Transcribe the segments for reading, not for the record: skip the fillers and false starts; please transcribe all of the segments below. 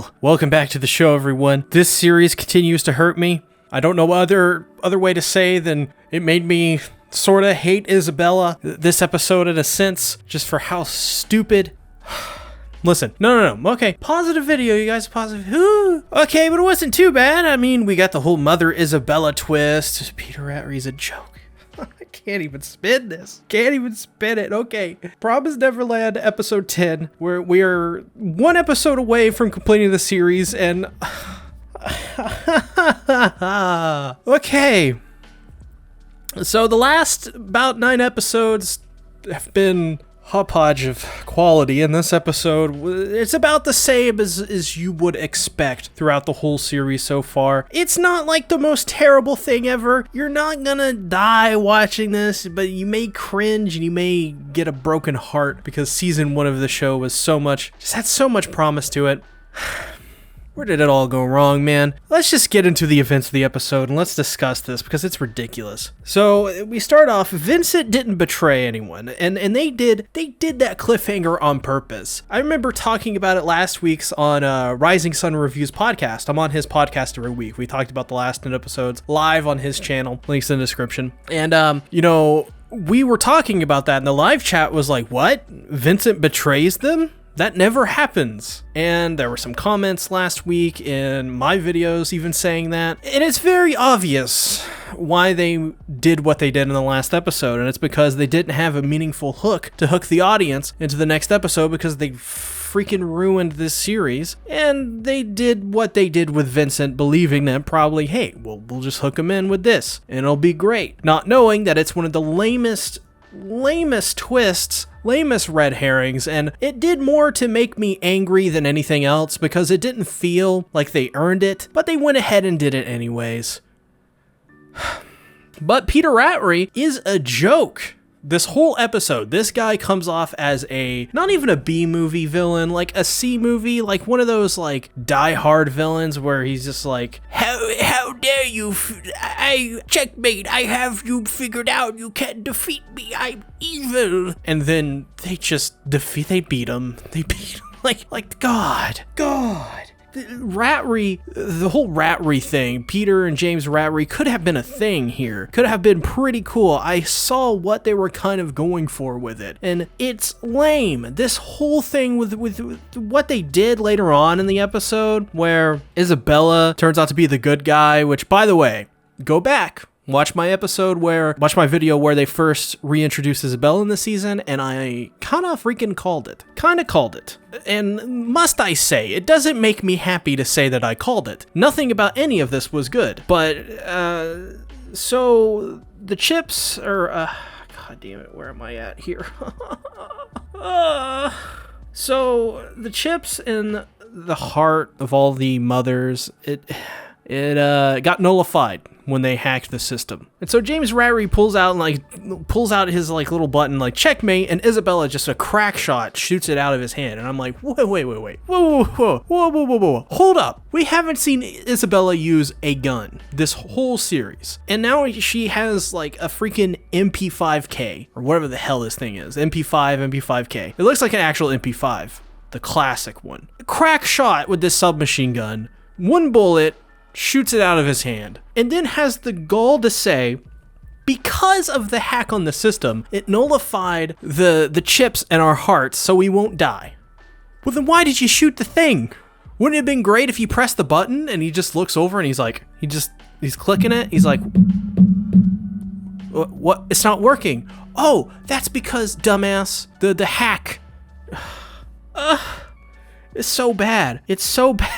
Well, welcome back to the show, everyone. This series continues to hurt me. I don't know other way to say than it made me sort of hate Isabella this episode in a sense, just for how stupid. Listen, no. Okay, positive video, you guys. Positive. Ooh. Okay, but it wasn't too bad. I mean, we got the whole Mother Isabella twist. Peter Rattery's a joke. I can't even spin this. Can't even spin it. Okay. Promise Neverland, episode 10, where we are one episode away from completing the series, and okay. So the last about 9 episodes have been hodgepodge of quality. In this episode, it's about the same as you would expect throughout the whole series so far. It's not like the most terrible thing ever. You're not gonna die watching this, but you may cringe and you may get a broken heart because season 1 of the show was just had so much promise to it. Where did it all go wrong, man? Let's just get into the events of the episode and let's discuss this because it's ridiculous. So we start off, Vincent didn't betray anyone, and they did that cliffhanger on purpose. I remember talking about it last week's on Rising Sun Reviews podcast. I'm on his podcast every week. We talked about the last 10 episodes live on his channel. Links in the description. And we were talking about that, and the live chat was like, what? Vincent betrays them? That never happens. And there were some comments last week in my videos even saying that. And it's very obvious why they did what they did in the last episode. And it's because they didn't have a meaningful hook to hook the audience into the next episode because they freaking ruined this series. And they did what they did with Vincent, believing that probably, hey, we'll just hook him in with this and it'll be great. Not knowing that it's one of the lamest twists, lamest red herrings, and it did more to make me angry than anything else because it didn't feel like they earned it, but they went ahead and did it anyways. But Peter Rattery is a joke. This whole episode, this guy comes off as not even a B movie villain, like a C movie, like one of those like Die Hard villains where he's just like, how dare you, checkmate, I have you figured out, you can't defeat me, I'm evil. And then they beat him, like God. The whole Rattery thing, Peter and James Rattery could have been a thing here. Could have been pretty cool. I saw what they were kind of going for with it, and it's lame. This whole thing with what they did later on in the episode, where Isabella turns out to be the good guy, which, by the way, go back. Watch my video where they first reintroduced Isabella in the season, and I kind of freaking called it. And must I say, it doesn't make me happy to say that I called it. Nothing about any of this was good. But, so the chips are, God damn it, where am I at here? So the chips in the heart of all the mothers, it got nullified when they hacked the system. And so James Rattery pulls out his like little button, like checkmate, and Isabella just a crack shot shoots it out of his hand. And I'm like, wait. Whoa. Hold up. We haven't seen Isabella use a gun this whole series. And now she has like a freaking MP5K or whatever the hell this thing is. MP5K. It looks like an actual MP5, the classic one. A crack shot with this submachine gun. One bullet shoots it out of his hand, and then has the gall to say, because of the hack on the system, it nullified the chips in our hearts so we won't die. Well, then why did you shoot the thing? Wouldn't it have been great if you pressed the button and he just looks over and he's like, he's clicking it, he's like, what? It's not working. Oh, that's because, dumbass, the hack. It's so bad. It's so bad.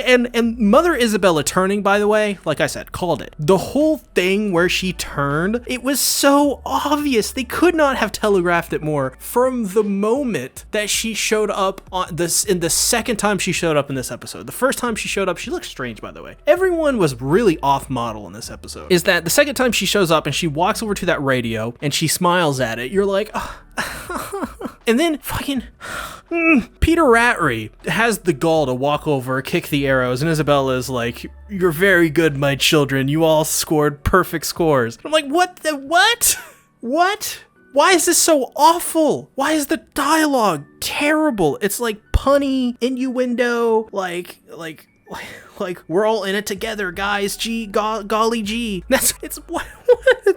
And Mother Isabella turning, by the way, like I said, called it. The whole thing where she turned, it was so obvious. They could not have telegraphed it more from the moment that she showed up on this, in the second time she showed up in this episode. The first time she showed up, she looked strange, by the way. Everyone was really off model in this episode. Is that the second time she shows up and she walks over to that radio and she smiles at it, you're like, and then fucking Peter Rattery has the gall to walk over, kick the arrows, and Isabella is like, you're very good, my children. You all scored perfect scores. I'm like, what? Why is this so awful? Why is the dialogue terrible? It's like punny, innuendo, like we're all in it together, guys. Golly gee. What?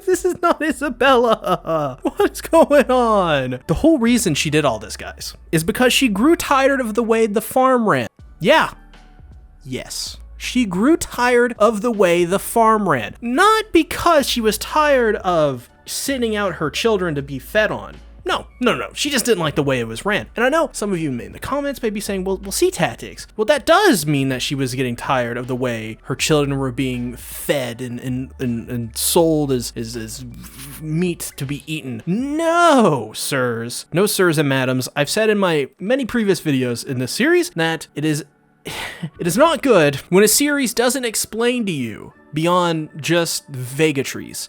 This is not Isabella. What's going on? The whole reason she did all this, guys, is because she grew tired of the way the farm ran. Yeah. Yes. She grew tired of the way the farm ran. Not because she was tired of sending out her children to be fed on. No. She just didn't like the way it was ran. And I know some of you in the comments may be saying, well, SeaTactics. Well, that does mean that she was getting tired of the way her children were being fed and sold as meat to be eaten. No, sirs. No, sirs and madams. I've said in my many previous videos in this series that it is not good when a series doesn't explain to you beyond just vagatories.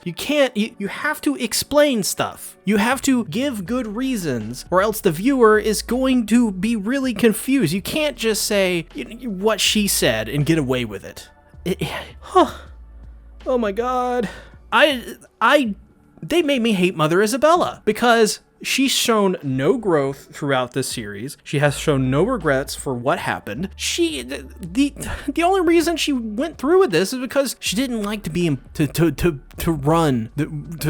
You have to explain stuff. You have to give good reasons, or else the viewer is going to be really confused. You can't just say what she said and get away with it. Oh my God. They made me hate Mother Isabella because she's shown no growth throughout this series. She has shown no regrets for what happened. The only reason she went through with this is because she didn't like to be to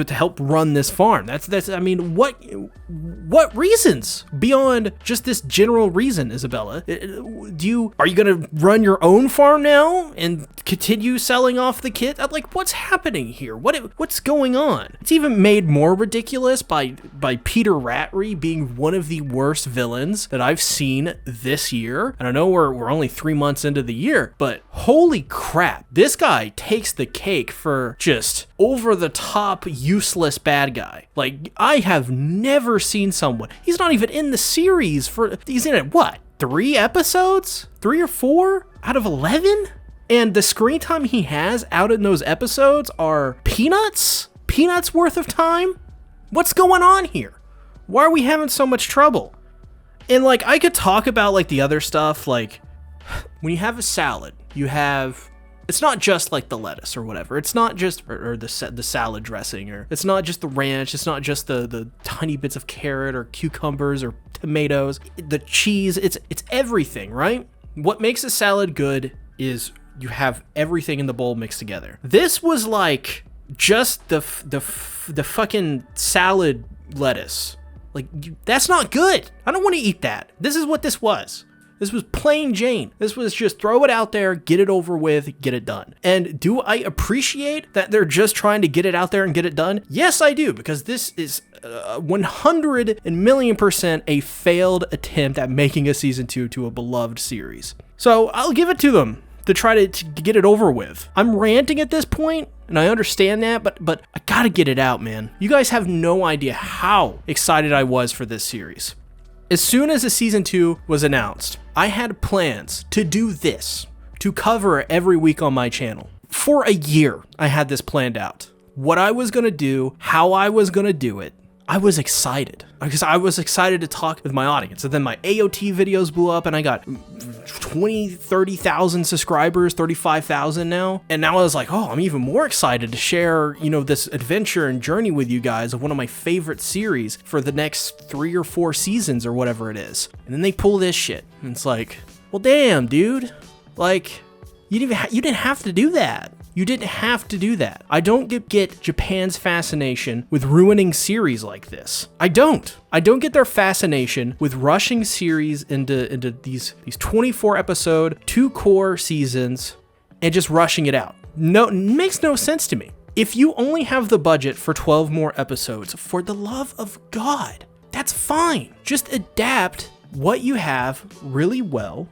help run this farm. I mean, what reasons beyond just this general reason, Isabella? Are you gonna run your own farm now and continue selling off the kid? Like, what's happening here? What's going on? It's even made more ridiculous by Peter Ratry being one of the worst villains that I've seen this year. And I know we're only 3 months into the year, but holy crap, this guy takes the cake for just over the top useless bad guy. Like, I have never seen someone, he's not even in the series he's in it, what, 3 episodes? 3 or 4 out of 11? And the screen time he has out in those episodes are peanuts worth of time? What's going on here? Why are we having so much trouble? And like, I could talk about like the other stuff, like when you have a salad, it's not just like the lettuce or whatever. It's not just, or the salad dressing, or it's not just the ranch. It's not just the tiny bits of carrot or cucumbers or tomatoes, the cheese. It's everything, right? What makes a salad good is you have everything in the bowl mixed together. This was like just the fucking salad lettuce. Like, that's not good. I don't want to eat that. This is what this was. This was plain Jane. This was just throw it out there, get it over with, get it done. And do I appreciate that they're just trying to get it out there and get it done? Yes, I do, because this is 100,000,000% a failed attempt at making a season 2 to a beloved series. So I'll give it to them to try to get it over with. I'm ranting at this point, and I understand that, but I gotta get it out, man. You guys have no idea how excited I was for this series. As soon as the season 2 was announced, I had plans to do this, to cover every week on my channel. For a year, I had this planned out. What I was gonna do, how I was gonna do it. I was excited because I was excited to talk with my audience. And then my AOT videos blew up and I got 20, 30,000 subscribers, 35,000 now. And now I was like, oh, I'm even more excited to share, this adventure and journey with you guys of one of my favorite series for the next 3 or 4 seasons or whatever it is. And then they pull this shit. And it's like, well, damn, dude. Like, you didn't have to do that. You didn't have to do that. I don't get Japan's fascination with ruining series like this. I don't get their fascination with rushing series into these 24 episode, 2 core seasons and just rushing it out. No, it makes no sense to me. If you only have the budget for 12 more episodes, for the love of God, that's fine. Just adapt what you have really well,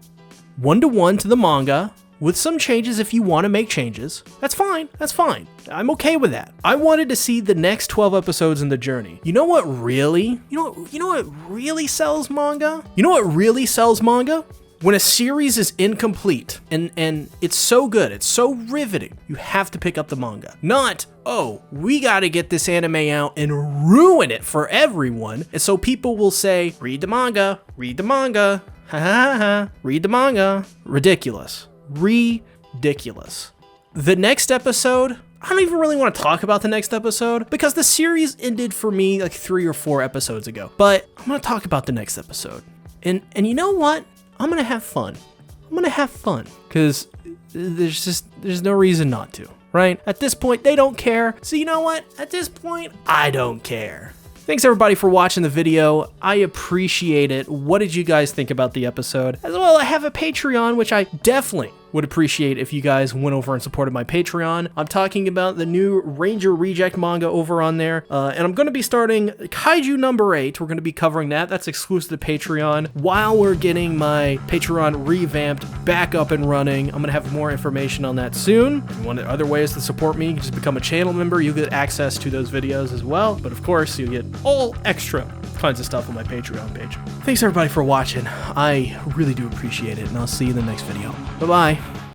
1-to-1 to the manga, with some changes if you want to make changes. That's fine. I'm okay with that. I wanted to see the next 12 episodes in the journey. You know what really sells manga? You know what really sells manga? When a series is incomplete and it's so good, it's so riveting, you have to pick up the manga. Not, oh, we gotta get this anime out and ruin it for everyone. And so people will say, read the manga, ha ha ha, read the manga. Ridiculous. The next episode, I don't even really want to talk about the next episode because the series ended for me like 3 or 4 episodes ago. But I'm going to talk about the next episode. And you know what? I'm going to have fun. I'm going to have fun because there's no reason not to, right? At this point, they don't care. So you know what? At this point, I don't care. Thanks everybody for watching the video. I appreciate it. What did you guys think about the episode? As well, I have a Patreon, which I definitely would appreciate if you guys went over and supported my Patreon. I'm talking about the new Ranger Reject manga over on there, and I'm going to be starting Kaiju number 8. We're going to be covering that. That's exclusive to Patreon. While we're getting my Patreon revamped, back up and running, I'm going to have more information on that soon. If you want other ways to support me, you can just become a channel member. You get access to those videos as well, but of course, you get all extra kinds of stuff on my Patreon page. Thanks everybody for watching. I really do appreciate it, and I'll see you in the next video. Bye-bye.